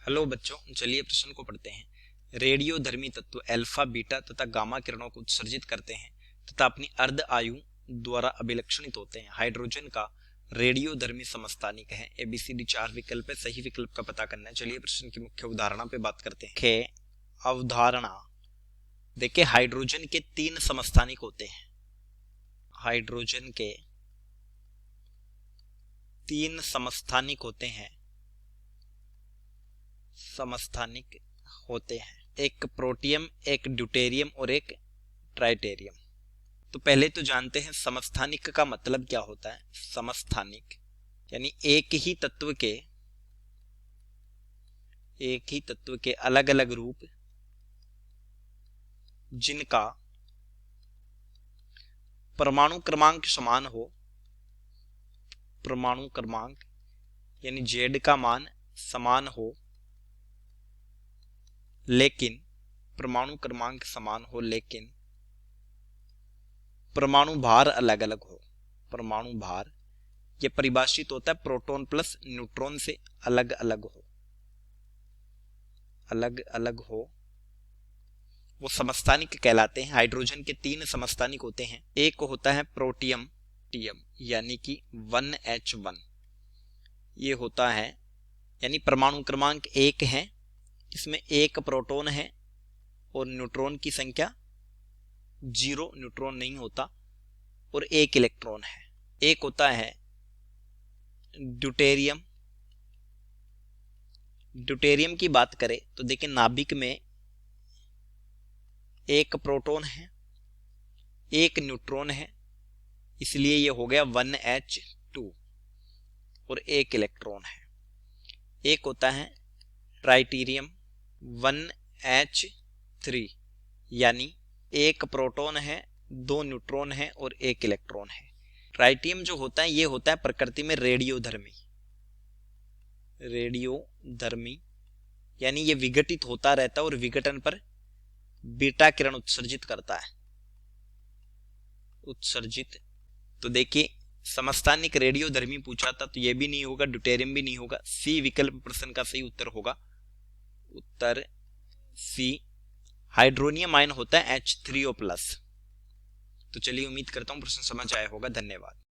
Hello बच्चों, चलिए प्रश्न को पढ़ते हैं। रेडियोधर्मी तत्व अल्फा, बीटा तथा गामा किरणों को उत्सर्जित करते हैं तथा अपनी अर्ध आयु द्वारा अभिलक्षणित होते हैं। हाइड्रोजन का रेडियोधर्मी समस्थानिक है। ABCD 4 विकल्प है, सही विकल्प का पता करना है। चलिए प्रश्न की मुख्य उदाहरणा पे बात करते हैं। अवधारणा देखिए, हाइड्रोजन के 3 समस्थानिक होते हैं। हाइड्रोजन के 3 समस्थानिक होते हैं। एक प्रोटियम, एक ड्यूटेरियम और एक ट्राइटेरियम। तो पहले तो जानते हैं समस्थानिक का मतलब क्या होता है। समस्थानिक यानी एक ही तत्व के अलग अलग रूप जिनका परमाणु क्रमांक समान हो। परमाणु क्रमांक यानी Z का मान समान हो, लेकिन परमाणु क्रमांक समान हो लेकिन परमाणु भार अलग अलग हो। परमाणु भार यह परिभाषित होता है प्रोटॉन प्लस न्यूट्रॉन से अलग अलग हो, वो समस्थानिक कहलाते हैं। हाइड्रोजन के 3 समस्थानिक होते हैं। एक होता है प्रोटियम यानी कि 1H1। ये होता है यानी परमाणु क्रमांक 1 है, इसमें 1 प्रोटॉन है और न्यूट्रॉन की संख्या 0, न्यूट्रॉन नहीं होता, और 1 इलेक्ट्रॉन है। एक होता है ड्यूटेरियम। ड्यूटेरियम की बात करें तो देखिए, नाभिक में 1 प्रोटॉन है, 1 न्यूट्रॉन है, इसलिए ये हो गया 1H2 और 1 इलेक्ट्रॉन है। एक होता है ट्राइटेरियम 1H3 यानी 1 प्रोटॉन है, 2 न्यूट्रॉन है और 1 इलेक्ट्रॉन है। ट्राइटियम जो होता है ये होता है प्रकृति में रेडियोधर्मी यानी ये विघटित होता रहता है और विघटन पर बीटा किरण उत्सर्जित करता है। तो देखिए, समस्थानिक रेडियोधर्मी पूछा था तो ये भी नहीं होगा, ड्यूटेरियम भी नहीं होगा। सी विकल्प प्रश्न का सही उत्तर होगा। उत्तर सी, हाइड्रोनियम आयन होता है H3O+। तो चलिए, उम्मीद करता हूं प्रश्न समझ आया होगा। धन्यवाद।